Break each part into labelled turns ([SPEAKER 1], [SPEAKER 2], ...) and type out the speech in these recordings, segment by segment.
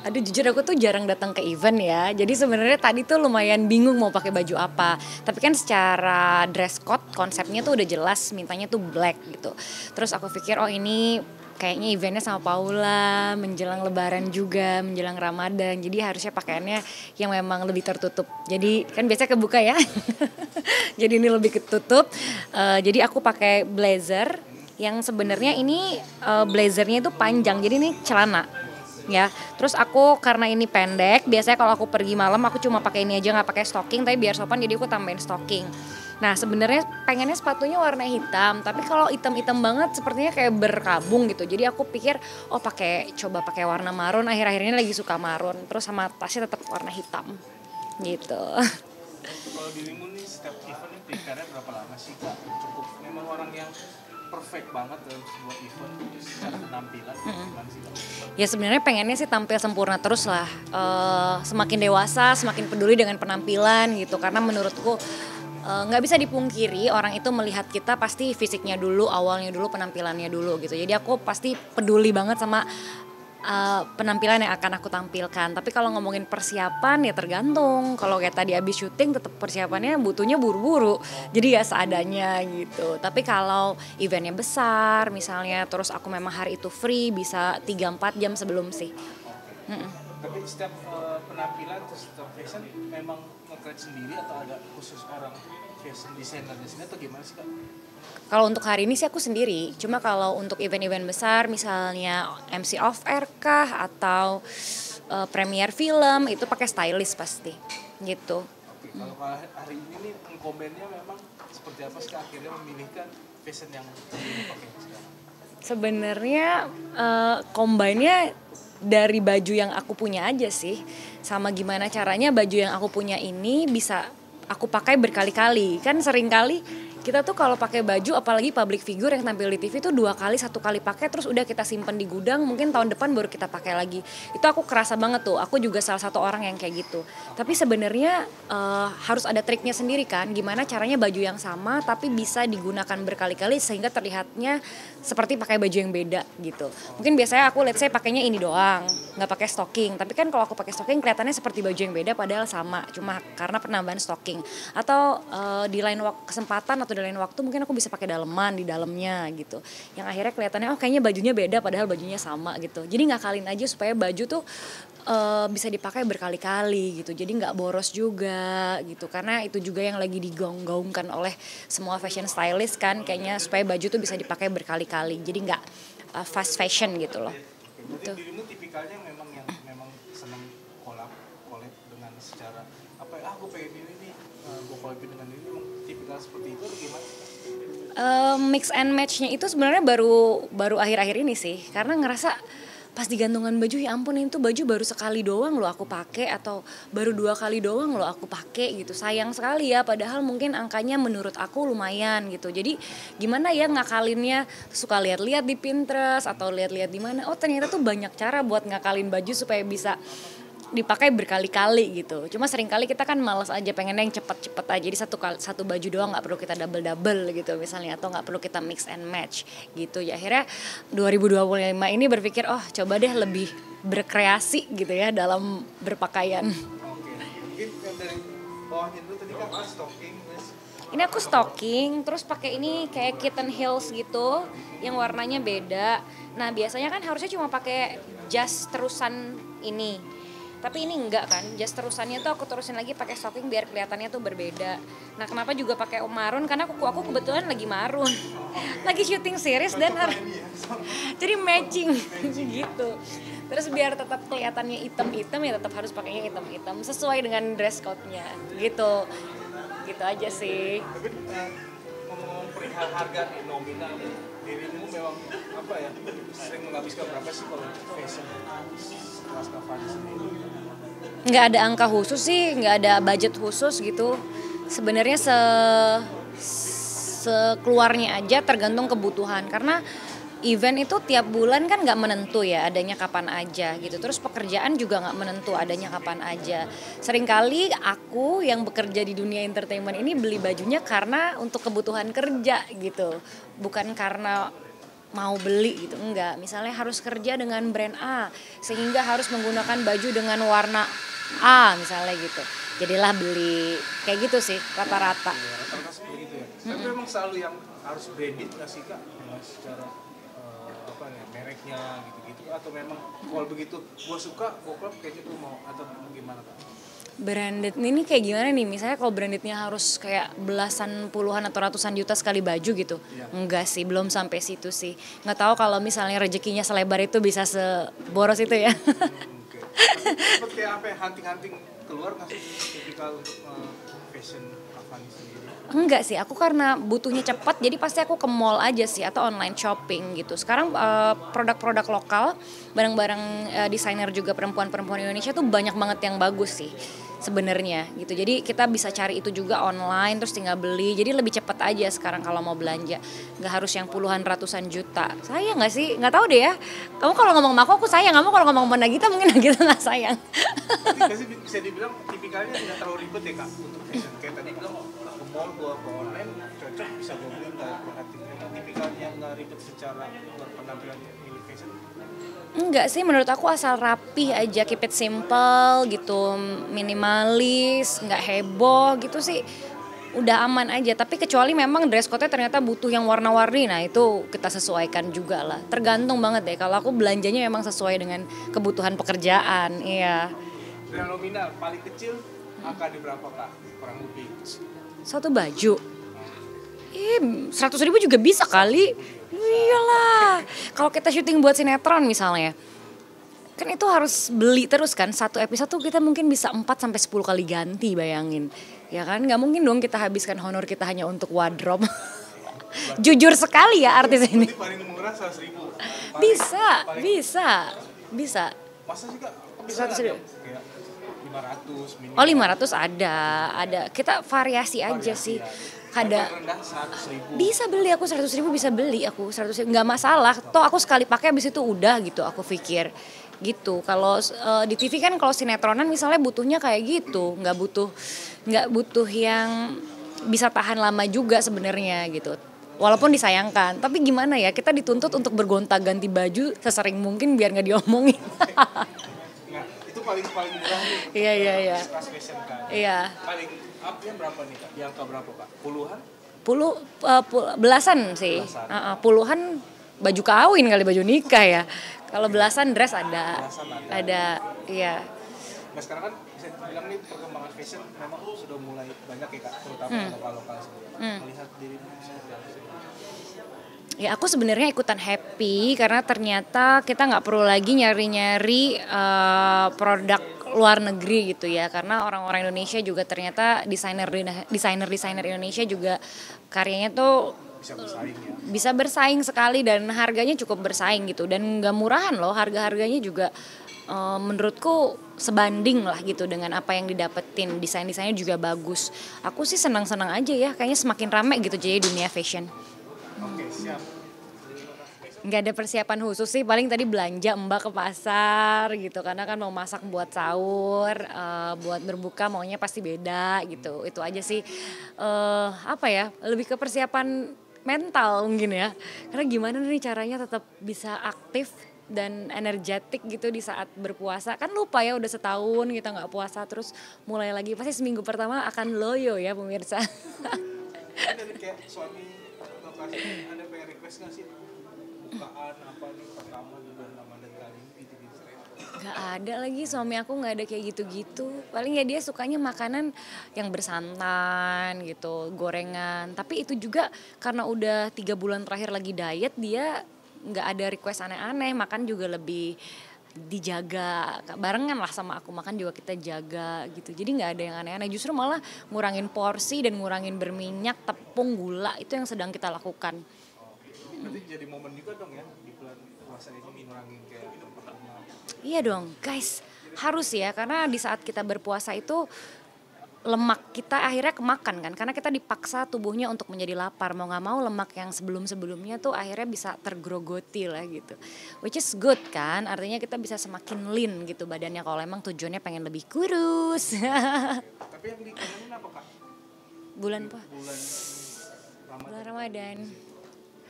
[SPEAKER 1] Aduh jujur aku tuh jarang datang ke event ya. Jadi sebenarnya tadi tuh lumayan bingung mau pakai baju apa. Tapi kan secara dress code konsepnya tuh udah jelas mintanya tuh black gitu. Terus aku pikir oh ini kayaknya eventnya sama Paula menjelang Lebaran juga, menjelang Ramadan. Jadi harusnya pakaiannya yang memang lebih tertutup. Jadi kan biasanya kebuka ya. Jadi ini lebih ketutup. Jadi aku pakai blazer yang sebenarnya ini blazernya itu panjang. Jadi ini celana ya. Terus aku karena ini pendek, biasanya kalau aku pergi malam aku cuma pakai ini aja nggak pakai stocking, tapi biar sopan jadi aku tambahin stocking. Nah sebenarnya pengennya sepatunya warna hitam, tapi kalau hitam-hitam banget sepertinya kayak berkabung gitu. Jadi aku pikir oh coba pakai warna marun. Akhir-akhir ini lagi suka marun. Terus sama tasnya tetap warna hitam gitu.
[SPEAKER 2] Kalau dirimu nih setiap event ini prepare berapa lama sih Kak? Cukup memang orang yang perfect banget dalam sebuah event secara penampilan gimana sih Kak?
[SPEAKER 1] Ya sebenarnya pengennya sih tampil sempurna terus lah. Semakin dewasa, semakin peduli dengan penampilan gitu. Karena menurutku nggak bisa dipungkiri orang itu melihat kita pasti fisiknya dulu, awalnya dulu, penampilannya dulu gitu. Jadi aku pasti peduli banget sama penampilan yang akan aku tampilkan. Tapi kalau ngomongin persiapan ya tergantung. Kalau kayak tadi abis syuting tetap persiapannya butuhnya buru-buru. Jadi ya seadanya gitu. Tapi kalau eventnya besar misalnya terus aku memang hari itu free bisa 3-4 jam sebelum sih.
[SPEAKER 2] Tapi setiap penampilan terus setiap fashion memang nge-create sendiri atau ada khusus orang fashion designer di sini atau gimana sih Kak?
[SPEAKER 1] Kalau untuk hari ini sih aku sendiri. Cuma kalau untuk event-event besar misalnya MC off air kah atau premier film itu pakai stylist pasti gitu.
[SPEAKER 2] Oke, kalau hari ini nih komennya memang seperti apa sih Kak akhirnya memilihkan fashion yang dipakai sekarang?
[SPEAKER 1] Sebenarnya combine-nya dari baju yang aku punya aja sih. Sama gimana caranya baju yang aku punya ini bisa aku pakai berkali-kali. Kan sering kali kita tuh kalau pakai baju apalagi public figure yang tampil di TV tuh 2 kali, 1 kali pakai terus udah kita simpen di gudang, mungkin tahun depan baru kita pakai lagi. Itu aku kerasa banget tuh. Aku juga salah satu orang yang kayak gitu. Tapi sebenarnya harus ada triknya sendiri kan. Gimana caranya baju yang sama tapi bisa digunakan berkali-kali sehingga terlihatnya seperti pakai baju yang beda gitu. Mungkin biasanya aku let's say pakainya ini doang, nggak pakai stocking. Tapi kan kalau aku pakai stocking kelihatannya seperti baju yang beda padahal sama, cuma karena penambahan stocking. Atau di lain kesempatan atau di lain waktu mungkin aku bisa pakai daleman di dalamnya gitu. Yang akhirnya kelihatannya oh kayaknya bajunya beda padahal bajunya sama gitu. Jadi ngakalin aja supaya baju tuh bisa dipakai berkali-kali gitu. Jadi nggak boros juga gitu. Karena itu juga yang lagi digaung-gaungkan oleh semua fashion stylist kan kayaknya supaya baju tuh bisa dipakai berkali-kali. Jadi nggak fast fashion gitu loh.
[SPEAKER 2] Berarti dirimu tipikalnya memang yang memang senang collab dengan secara apa ya, gue pengen ini nih, gue collabin dengan ini, memang tipikal seperti itu atau gimana?
[SPEAKER 1] Mix and match-nya itu sebenarnya baru akhir-akhir ini sih. Karena ngerasa pas di gantungan baju ya ampun itu baju baru sekali doang loh aku pakai atau baru 2 kali doang loh aku pakai gitu. Sayang sekali ya padahal mungkin angkanya menurut aku lumayan gitu. Jadi gimana ya ngakalinnya, suka lihat-lihat di Pinterest atau lihat-lihat di mana. Oh ternyata tuh banyak cara buat ngakalin baju supaya bisa dipakai berkali-kali gitu. Cuma seringkali kita kan malas aja pengennya yang cepet-cepet aja. Jadi satu baju doang nggak perlu kita double-double gitu misalnya atau nggak perlu kita mix and match gitu. Ya akhirnya 2025 ini berpikir oh coba deh lebih berkreasi gitu ya dalam berpakaian.
[SPEAKER 2] Oke, mungkin yang dari bawahnya dulu tadi kan stocking mas.
[SPEAKER 1] Ini aku stocking terus pakai ini kayak kitten heels gitu yang warnanya beda. Nah biasanya kan harusnya cuma pakai jas terusan ini. Tapi ini enggak kan, jas terusannya tuh aku terusin lagi pakai stocking biar kelihatannya tuh berbeda. Nah kenapa juga pakai marun karena kuku aku kebetulan lagi marun, lagi syuting series dan jadi matching gitu. Terus biar tetap kelihatannya hitam-hitam ya tetap harus pakainya hitam-hitam sesuai dengan dress code-nya gitu. Gitu aja sih.
[SPEAKER 2] Tapi ngomong perihal harga nih nominal, dirimu memang apa ya sering menghabiskan berapa sih kalau fashion kelas kafan sendiri?
[SPEAKER 1] Nggak ada angka khusus sih, nggak ada budget khusus gitu. Sebenarnya sekeluarnya aja tergantung kebutuhan karena event itu tiap bulan kan nggak menentu ya adanya kapan aja gitu. Terus pekerjaan juga nggak menentu adanya kapan aja. Seringkali aku yang bekerja di dunia entertainment ini beli bajunya karena untuk kebutuhan kerja gitu, bukan karena mau beli gitu, enggak. Misalnya harus kerja dengan brand A sehingga harus menggunakan baju dengan warna A misalnya gitu, jadilah beli kayak gitu sih rata-rata.
[SPEAKER 2] Ya, rata-rata seperti itu ya. Tapi memang selalu yang harus branded nggak sih kak, dengan secara apa ya, mereknya gitu-gitu, atau memang kalau begitu gua suka gua klub kayaknya gua mau, atau gimana kak?
[SPEAKER 1] Branded ini kayak gimana nih? Misalnya kalau brandednya harus kayak belasan, puluhan atau ratusan juta sekali baju gitu?
[SPEAKER 2] Iya.
[SPEAKER 1] Enggak sih, belum sampai situ sih. Nggak tahu kalau misalnya rezekinya selebar itu bisa seboros itu ya.
[SPEAKER 2] Oke. Seperti apa ya, hunting-hunting keluar nggak sih tipikal untuk fashion Avani sendiri?
[SPEAKER 1] Enggak sih, aku karena butuhnya cepat jadi pasti aku ke mall aja sih atau online shopping gitu. Sekarang produk-produk lokal, barang-barang desainer juga perempuan-perempuan Indonesia tuh banyak banget yang bagus sih sebenarnya gitu. Jadi kita bisa cari itu juga online terus tinggal beli. Jadi lebih cepat aja sekarang kalau mau belanja. Nggak harus yang puluhan ratusan juta. Sayang nggak sih? Nggak tahu deh ya. Kamu kalau ngomong sama aku sayang. Kamu kalau ngomong sama Nagita mungkin Nagita nggak sayang.
[SPEAKER 2] Berarti bisa dibilang tipikalnya tidak terlalu ribet ya kak untuk fashion. Kayak tadi bilang ke mall gua ke online cocok, bisa gua beli, nggak berarti memang tipikalnya nggak ribet secara berpenampilan ini fashion.
[SPEAKER 1] Enggak sih, menurut aku asal rapih aja, keep it simple gitu, minimalis, nggak heboh gitu sih, udah aman aja. Tapi kecuali memang dress code-nya ternyata butuh yang warna-warni, nah itu kita sesuaikan juga lah. Tergantung banget deh, kalau aku belanjanya memang sesuai dengan kebutuhan pekerjaan, iya.
[SPEAKER 2] Dan nominal paling kecil angka di berapa kak, kurang lebih?
[SPEAKER 1] Satu baju, 100.000 juga bisa kali. Iyalah, kalau kita syuting buat sinetron misalnya, kan itu harus beli terus kan, satu episode tuh kita mungkin bisa 4 sampai 10 kali ganti, bayangin. Ya kan, nggak mungkin dong kita habiskan honor kita hanya untuk wardrobe. Jujur sekali ya artis ini.
[SPEAKER 2] Berarti paling murah 100.000.
[SPEAKER 1] Bisa.
[SPEAKER 2] Masa sih kak? Bisa
[SPEAKER 1] 100.000.
[SPEAKER 2] kayak 500 minimal.
[SPEAKER 1] Oh 500 ada. Kita variasi aja sih. Ada
[SPEAKER 2] Rendah 100.000.
[SPEAKER 1] bisa beli aku 100.000 bisa beli aku 100.000 nggak masalah. Toh aku sekali pakai habis itu udah gitu aku pikir gitu. Kalau di TV kan kalau sinetronan misalnya butuhnya kayak gitu, nggak butuh yang bisa tahan lama juga sebenarnya gitu. Walaupun disayangkan, tapi gimana ya, kita dituntut untuk bergonta-ganti baju sesering mungkin biar nggak diomongin.
[SPEAKER 2] Nah, itu paling murah nih.
[SPEAKER 1] Iya.
[SPEAKER 2] Fast fashion kan.
[SPEAKER 1] Iya.
[SPEAKER 2] Paling up-nya berapa nih kak? Di angka berapa kak? Puluhan?
[SPEAKER 1] Belasan sih. Puluhan baju kawin kali, baju nikah ya. Kalau belasan dress ada.
[SPEAKER 2] Belasan ada.
[SPEAKER 1] Ada, iya.
[SPEAKER 2] Nah sekarang kan bisa dibilang nih perkembangan fashion memang sudah mulai banyak ya kak, terutama lokal-lokal sendiri. Melihat dirimu seperti apa sih?
[SPEAKER 1] Ya aku sebenarnya ikutan happy karena ternyata kita nggak perlu lagi nyari-nyari produk luar negeri gitu ya, karena orang-orang Indonesia juga ternyata desainer Indonesia juga karyanya tuh bisa bersaing sekali dan harganya cukup bersaing gitu, dan nggak murahan loh, harganya juga menurutku sebanding lah gitu dengan apa yang didapetin. Desainnya juga bagus. Aku sih senang-senang aja ya, kayaknya semakin rame gitu jadi dunia fashion.
[SPEAKER 2] Oke, siap.
[SPEAKER 1] Nggak ada persiapan khusus sih, paling tadi belanja Mbak ke pasar gitu karena kan mau masak buat sahur, buat berbuka maunya pasti beda gitu. Itu aja sih, apa ya, lebih ke persiapan mental mungkin ya, karena gimana nih caranya tetap bisa aktif dan energetik gitu di saat berpuasa. Kan lupa ya udah setahun kita nggak puasa, terus mulai lagi pasti seminggu pertama akan loyo ya pemirsa.
[SPEAKER 2] Ada kayak suami atau kasih, ada pengen request nggak sih bukaan apa nih pertama di bulan Ramadan kali ini gitu-gitu?
[SPEAKER 1] Gak ada lagi, suami aku gak ada kayak gitu-gitu. Paling ya dia sukanya makanan yang bersantan gitu, gorengan. Tapi itu juga karena udah 3 bulan terakhir lagi diet, dia gak ada request aneh-aneh. Makan juga lebih dijaga, barengan lah sama aku, makan juga kita jaga gitu. Jadi gak ada yang aneh-aneh, justru malah ngurangin porsi dan ngurangin berminyak, tepung, gula. Itu yang sedang kita lakukan.
[SPEAKER 2] Berarti jadi momen juga dong ya di bulan puasa ini ngurangin kayak pertama.
[SPEAKER 1] Iya dong guys, harus ya, karena di saat kita berpuasa itu lemak kita akhirnya kemakan kan, karena kita dipaksa tubuhnya untuk menjadi lapar, mau gak mau lemak yang sebelum-sebelumnya tuh akhirnya bisa tergrogoti lah gitu, which is good kan, artinya kita bisa semakin lean gitu badannya kalau emang tujuannya pengen lebih kurus.
[SPEAKER 2] Tapi yang dikangenin apa kak?
[SPEAKER 1] Bulan apa?
[SPEAKER 2] Bulan
[SPEAKER 1] Bulan Ramadan.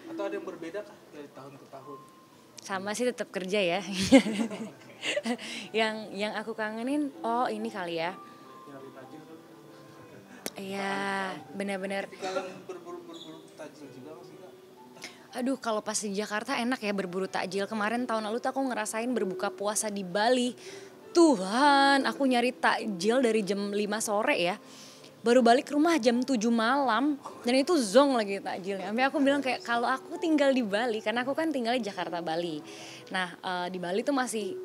[SPEAKER 2] Atau ada yang berbeda kah dari tahun ke tahun?
[SPEAKER 1] Sama sih, tetap kerja ya. Yang aku kangenin, oh ini kali ya.
[SPEAKER 2] Nyari tajil tuh.
[SPEAKER 1] Iya, benar-benar.
[SPEAKER 2] Tapi kalian berburu tajil juga masih Kak?
[SPEAKER 1] Aduh, kalau pas di Jakarta enak ya berburu takjil. Kemarin tahun lalu tuh aku ngerasain berbuka puasa di Bali. Tuhan, aku nyari takjil dari jam 5 sore ya. Baru balik rumah jam 7 malam. Dan itu zong lagi takjilnya. Sampai aku bilang kayak kalau aku tinggal di Bali, karena aku kan tinggal di Jakarta, Bali. Nah, di Bali tuh masih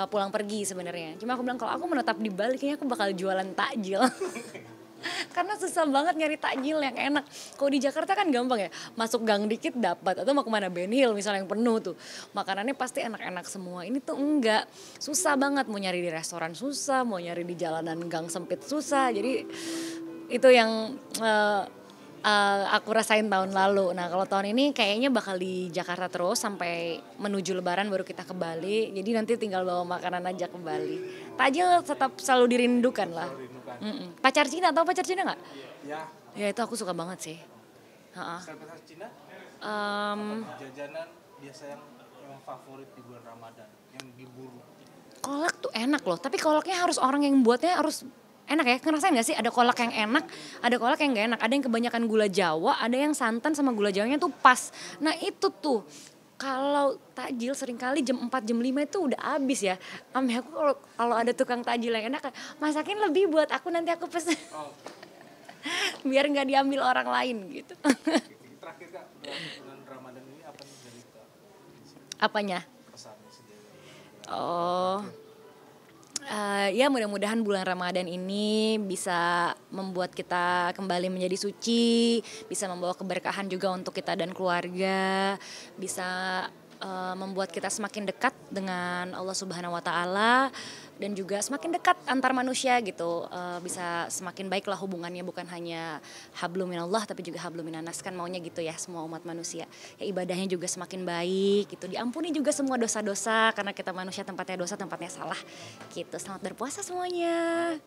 [SPEAKER 1] pulang pergi sebenarnya. Cuma aku bilang kalau aku menetap di Bali kayaknya aku bakal jualan takjil. Karena susah banget nyari takjil yang enak. Kalau di Jakarta kan gampang ya, masuk gang dikit dapat. Atau mau kemana, Ben Hill misalnya yang penuh tuh, makanannya pasti enak-enak semua. Ini tuh enggak, susah banget, mau nyari di restoran susah, mau nyari di jalanan gang sempit susah. Jadi itu yang aku rasain tahun lalu. Nah kalau tahun ini kayaknya bakal di Jakarta terus sampai menuju Lebaran baru kita ke Bali. Jadi nanti tinggal bawa makanan aja ke Bali. Takjil tetap selalu dirindukan lah. Pacar Cina, tahu pacar Cina nggak?
[SPEAKER 2] Ya.
[SPEAKER 1] Ya itu aku suka banget sih.
[SPEAKER 2] Selain pacar Cina, jajanan biasa yang favorit di bulan Ramadan yang diburu?
[SPEAKER 1] Kolak tuh enak loh, tapi kolaknya harus orang yang buatnya harus enak ya. Ngerasain gak sih ada kolak yang enak, ada kolak yang gak enak. Ada yang kebanyakan gula Jawa, ada yang santan sama gula Jawanya tuh pas. Nah itu tuh, kalau takjil seringkali jam 4 jam 5 itu udah habis ya. Ame aku kalau ada tukang takjil yang enak, masakin lebih buat aku, nanti aku pesen.
[SPEAKER 2] Oh.
[SPEAKER 1] Biar nggak diambil orang lain gitu.
[SPEAKER 2] Terakhir Kak, bulan Ramadan ini apa nih dari Kak?
[SPEAKER 1] Apanya?
[SPEAKER 2] Pesannya sendiri.
[SPEAKER 1] Oh, ya mudah-mudahan bulan Ramadan ini bisa membuat kita kembali menjadi suci, bisa membawa keberkahan juga untuk kita dan keluarga, bisa membuat kita semakin dekat dengan Allah Subhanahu wa Ta'ala, dan juga semakin dekat antar manusia gitu. Bisa semakin baiklah hubungannya, bukan hanya hablum minallah tapi juga hablum minannas, kan maunya gitu ya semua umat manusia. Ya ibadahnya juga semakin baik gitu, diampuni juga semua dosa-dosa karena kita manusia tempatnya dosa, tempatnya salah gitu. Selamat berpuasa semuanya.